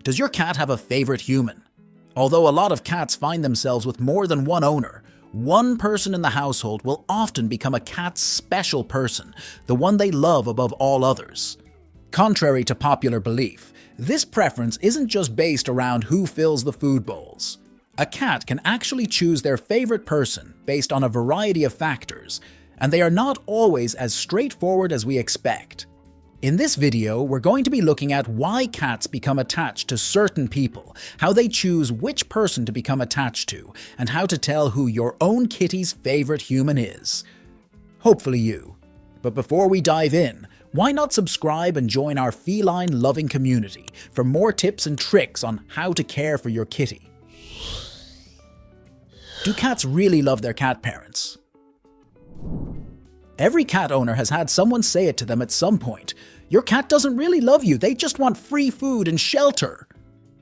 Does your cat have a favorite human? Although a lot of cats find themselves with more than one owner, one person in the household will often become a cat's special person, the one they love above all others. Contrary to popular belief, this preference isn't just based around who fills the food bowls. A cat can actually choose their favorite person based on a variety of factors, and they are not always as straightforward as we expect. In this video, we're going to be looking at why cats become attached to certain people, how they choose which person to become attached to, and how to tell who your own kitty's favorite human is. Hopefully you. But before we dive in, why not subscribe and join our feline loving community for more tips and tricks on how to care for your kitty? Do cats really love their cat parents? Every cat owner has had someone say it to them at some point. Your cat doesn't really love you, they just want free food and shelter.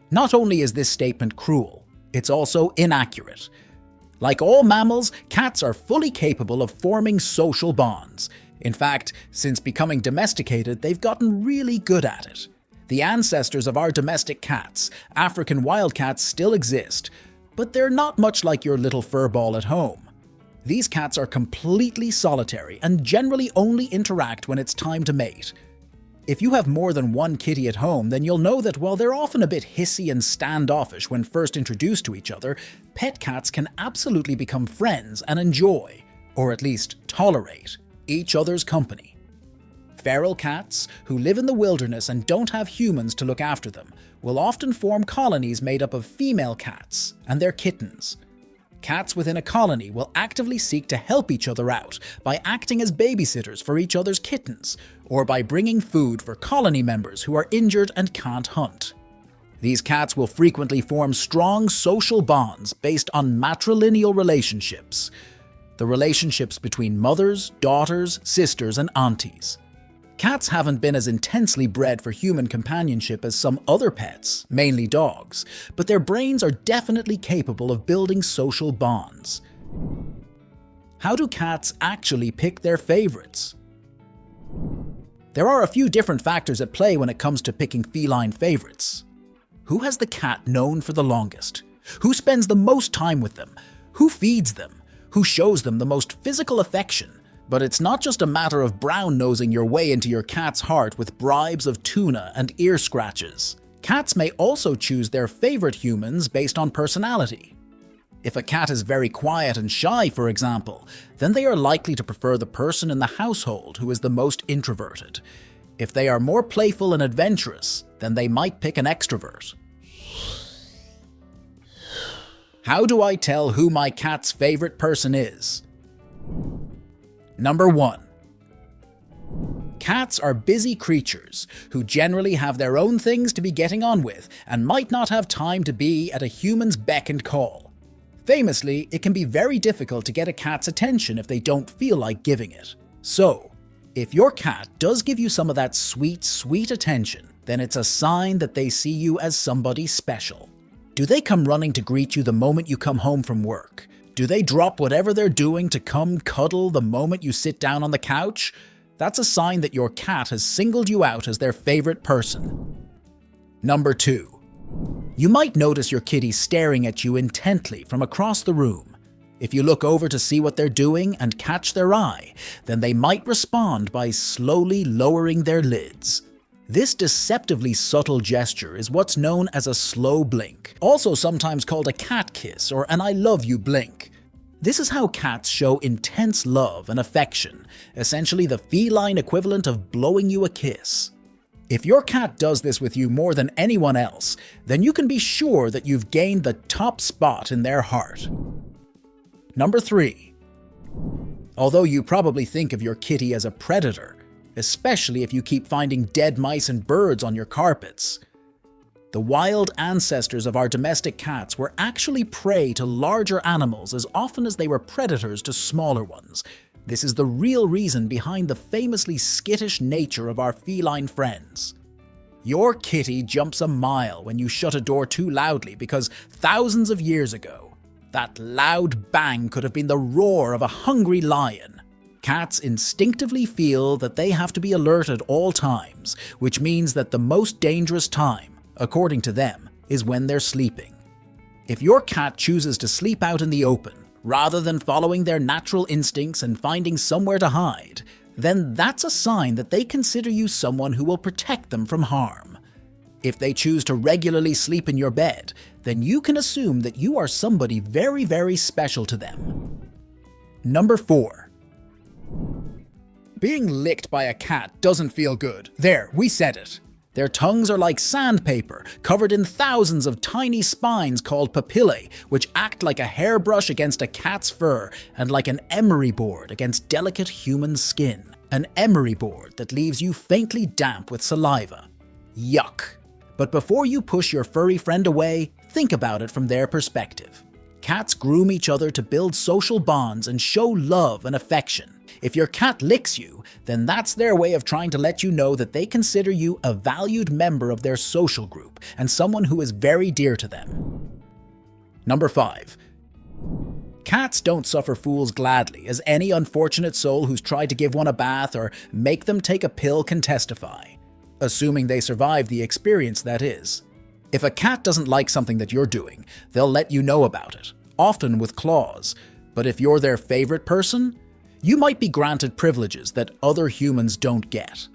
Not only is this statement cruel, it's also inaccurate. Like all mammals, cats are fully capable of forming social bonds. In fact, since becoming domesticated, they've gotten really good at it. The ancestors of our domestic cats, African wildcats, still exist, but they're not much like your little fur ball at home. These cats are completely solitary and generally only interact when it's time to mate. If you have more than one kitty at home, then you'll know that while they're often a bit hissy and standoffish when first introduced to each other, pet cats can absolutely become friends and enjoy, or at least tolerate, each other's company. Feral cats, who live in the wilderness and don't have humans to look after them, will often form colonies made up of female cats and their kittens. Cats within a colony will actively seek to help each other out by acting as babysitters for each other's kittens, or by bringing food for colony members who are injured and can't hunt. These cats will frequently form strong social bonds based on matrilineal relationships, the relationships between mothers, daughters, sisters, and aunties. Cats haven't been as intensely bred for human companionship as some other pets, mainly dogs, but their brains are definitely capable of building social bonds. How do cats actually pick their favorites? There are a few different factors at play when it comes to picking feline favorites. Who has the cat known for the longest? Who spends the most time with them? Who feeds them? Who shows them the most physical affection? But it's not just a matter of brown-nosing your way into your cat's heart with bribes of tuna and ear scratches. Cats may also choose their favorite humans based on personality. If a cat is very quiet and shy, for example, then they are likely to prefer the person in the household who is the most introverted. If they are more playful and adventurous, then they might pick an extrovert. How do I tell who my cat's favorite person is? Number 1. Cats are busy creatures who generally have their own things to be getting on with and might not have time to be at a human's beck and call. Famously, it can be very difficult to get a cat's attention if they don't feel like giving it. So, if your cat does give you some of that sweet, sweet attention, then it's a sign that they see you as somebody special. Do they come running to greet you the moment you come home from work? Do they drop whatever they're doing to come cuddle the moment you sit down on the couch? That's a sign that your cat has singled you out as their favorite person. Number 2. You might notice your kitty staring at you intently from across the room. If you look over to see what they're doing and catch their eye, then they might respond by slowly lowering their lids. This deceptively subtle gesture is what's known as a slow blink, also sometimes called a cat kiss or an I love you blink. This is how cats show intense love and affection, essentially the feline equivalent of blowing you a kiss. If your cat does this with you more than anyone else, then you can be sure that you've gained the top spot in their heart. Number 3. Although you probably think of your kitty as a predator, especially if you keep finding dead mice and birds on your carpets. The wild ancestors of our domestic cats were actually prey to larger animals as often as they were predators to smaller ones. This is the real reason behind the famously skittish nature of our feline friends. Your kitty jumps a mile when you shut a door too loudly because thousands of years ago, that loud bang could have been the roar of a hungry lion. Cats instinctively feel that they have to be alert at all times, which means that the most dangerous time, according to them, is when they're sleeping. If your cat chooses to sleep out in the open, rather than following their natural instincts and finding somewhere to hide, then that's a sign that they consider you someone who will protect them from harm. If they choose to regularly sleep in your bed, then you can assume that you are somebody very, very special to them. Number 4. Being licked by a cat doesn't feel good. There, we said it. Their tongues are like sandpaper, covered in thousands of tiny spines called papillae, which act like a hairbrush against a cat's fur and like an emery board against delicate human skin. An emery board that leaves you faintly damp with saliva. Yuck. But before you push your furry friend away, think about it from their perspective. Cats groom each other to build social bonds and show love and affection. If your cat licks you, then that's their way of trying to let you know that they consider you a valued member of their social group and someone who is very dear to them. Number 5. Cats don't suffer fools gladly, as any unfortunate soul who's tried to give one a bath or make them take a pill can testify. Assuming they survive the experience, that is. If a cat doesn't like something that you're doing, they'll let you know about it, often with claws. But if you're their favorite person, you might be granted privileges that other humans don't get.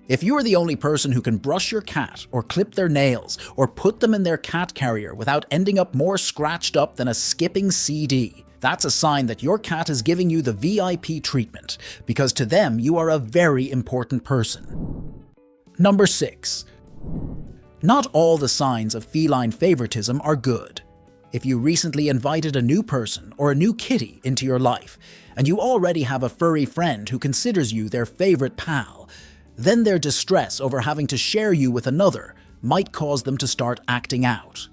If you're the only person who can brush your cat or clip their nails or put them in their cat carrier without ending up more scratched up than a skipping CD, that's a sign that your cat is giving you the VIP treatment, because to them you are a very important person. Number 6. Not all the signs of feline favoritism are good. If you recently invited a new person or a new kitty into your life, and you already have a furry friend who considers you their favorite pal, then their distress over having to share you with another might cause them to start acting out.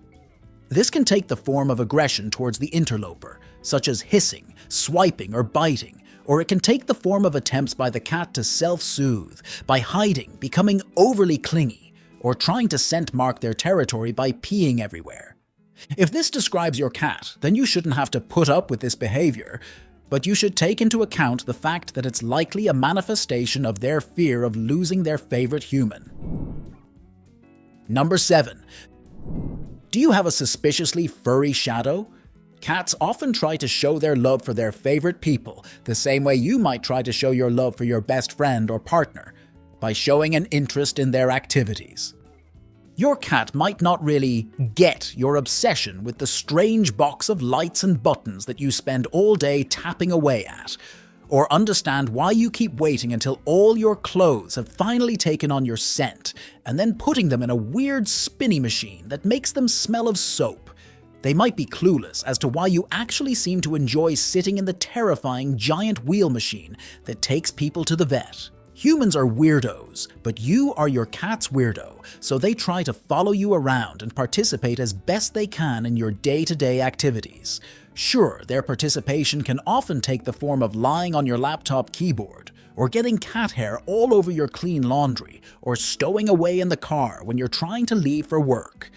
This can take the form of aggression towards the interloper, such as hissing, swiping, or biting, or it can take the form of attempts by the cat to self-soothe, by hiding, becoming overly clingy, or trying to scent mark their territory by peeing everywhere. If this describes your cat, then you shouldn't have to put up with this behavior, but you should take into account the fact that it's likely a manifestation of their fear of losing their favorite human. Number 7. Do you have a suspiciously furry shadow? Cats often try to show their love for their favorite people the same way you might try to show your love for your best friend or partner, by showing an interest in their activities. Your cat might not really get your obsession with the strange box of lights and buttons that you spend all day tapping away at, or understand why you keep waiting until all your clothes have finally taken on your scent, and then putting them in a weird spinny machine that makes them smell of soap. They might be clueless as to why you actually seem to enjoy sitting in the terrifying giant wheel machine that takes people to the vet. Humans are weirdos, but you are your cat's weirdo, so they try to follow you around and participate as best they can in your day-to-day activities. Sure, their participation can often take the form of lying on your laptop keyboard, or getting cat hair all over your clean laundry, or stowing away in the car when you're trying to leave for work.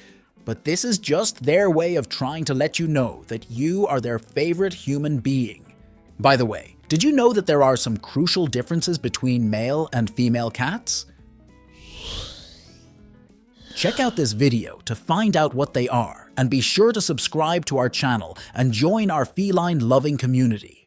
But this is just their way of trying to let you know that you are their favorite human being. By the way, did you know that there are some crucial differences between male and female cats? Check out this video to find out what they are, and be sure to subscribe to our channel and join our feline loving community.